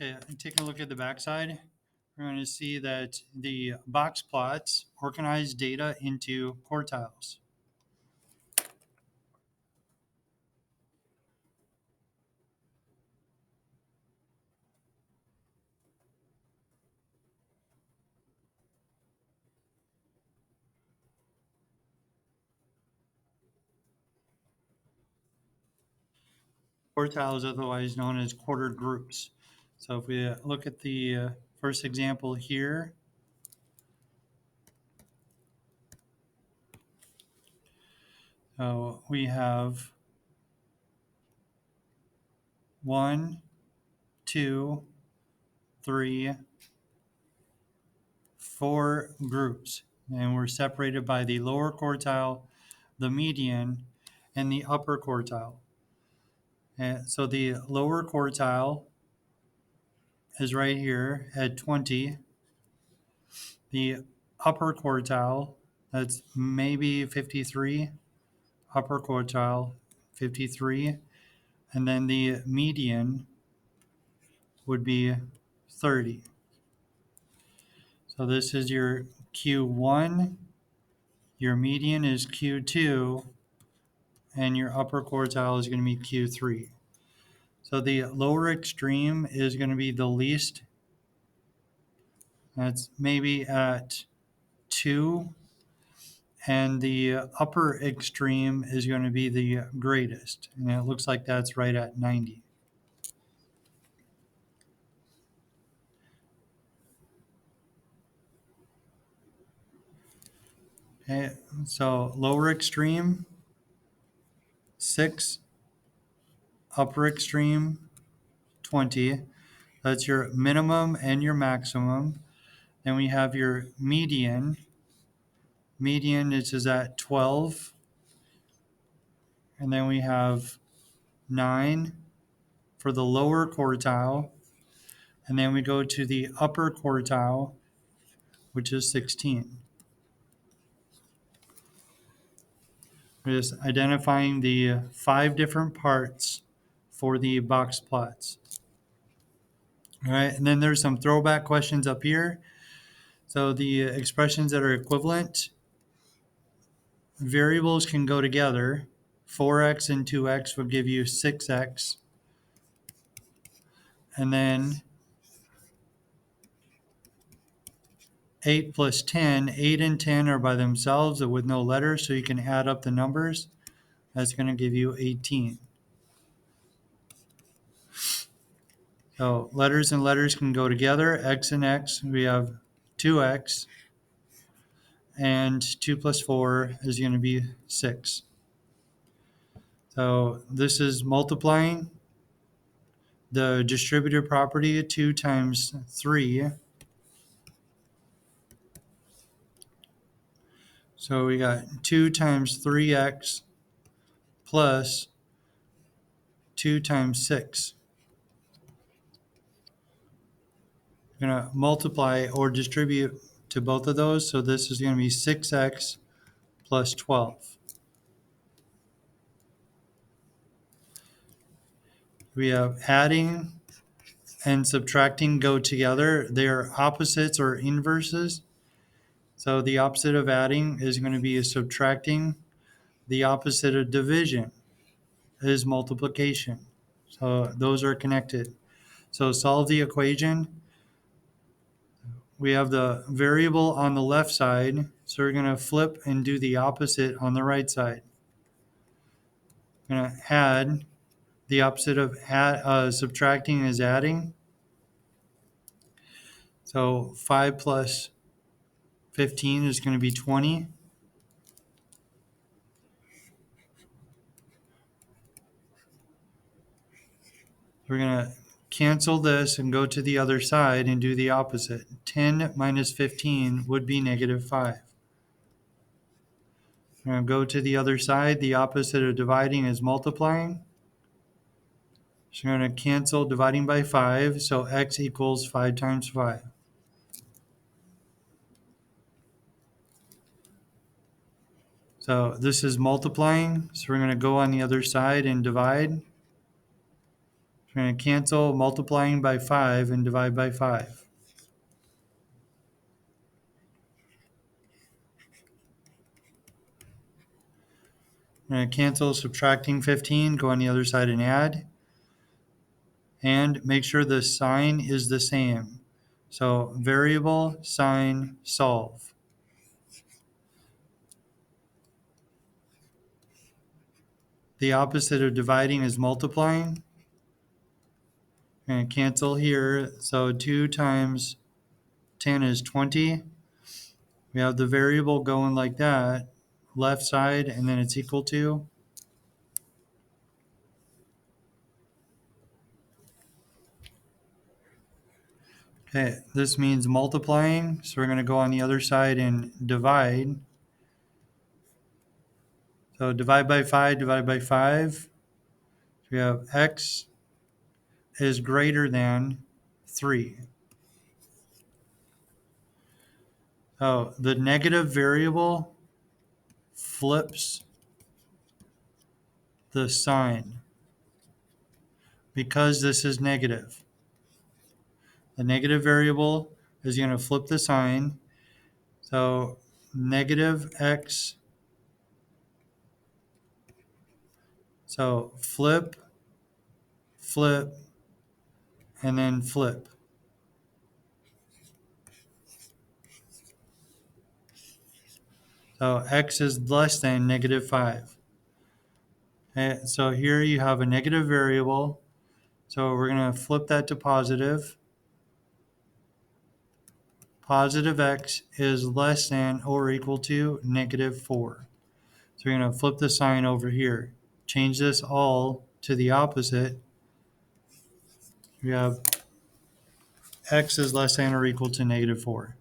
Okay, and taking a look at the backside, we're going to see that the box plots organize data into quartiles. Quartiles, otherwise known as quarter groups. So if we look at the first example here, so we have 1, 2, 3, 4 groups, and we're separated by the lower quartile, the median, and the upper quartile. And so the lower quartile is right here at 20. The upper quartile, that's maybe 53. Upper quartile, 53. And then the median would be 30. So this is your Q1, your median is Q2, and your upper quartile is going to be Q3. So the lower extreme is going to be the least. That's maybe at 2. And the upper extreme is going to be the greatest. And it looks like that's right at 90. Okay, so lower extreme, 6. Upper extreme, 20. That's your minimum and your maximum. Then we have your median. Median is at 12. And then we have 9 for the lower quartile. And then we go to the upper quartile, which is 16. We're just identifying the 5 different parts for the box plots. All right, and then there's some throwback questions up here. So the expressions that are equivalent, variables can go together. 4x and 2x would give you 6x. And then 8 plus 10, 8 and 10 are by themselves with no letters, so you can add up the numbers. That's going to give you 18. So letters and letters can go together. X and x, we have 2x. And 2 plus 4 is going to be 6. So this is multiplying the distributive property 2 times 3. So we got 2 times 3x plus 2 times 6. We're going to multiply or distribute to both of those. So this is going to be 6x plus 12. We have adding and subtracting go together. They are opposites or inverses. So the opposite of adding is going to be subtracting. The opposite of division is multiplication. So those are connected. So solve the equation. We have the variable on the left side, so we're going to flip and do the opposite on the right side. We're going to add. The opposite of subtracting is adding. So 5 plus 15 is going to be 20. We're going to cancel this and go to the other side and do the opposite. 10 minus 15 would be negative 5. We're going to go to the other side. The opposite of dividing is multiplying. So we're going to cancel dividing by 5. So x equals 5 times 5. So this is multiplying. So we're going to go on the other side and divide. We're going to cancel multiplying by 5 and divide by 5. We're going to cancel subtracting 15, go on the other side and add. And make sure the sign is the same. So variable, sign, solve. The opposite of dividing is multiplying. We're going to cancel here. So 2 times 10 is 20. We have the variable going like that, left side, and then it's equal to. Okay, this means multiplying, so we're going to go on the other side and divide. So divide by 5, divide by 5. So we have x is greater than 3. So the negative variable flips the sign because this is negative. The negative variable is going to flip the sign. So negative x. So flip, flip, and then flip. So x is less than negative 5. Okay, so here you have a negative variable. So we're going to flip that to positive. Positive x is less than or equal to negative 4. So we're going to flip the sign over here. Change this all to the opposite. We have x is less than or equal to negative 4.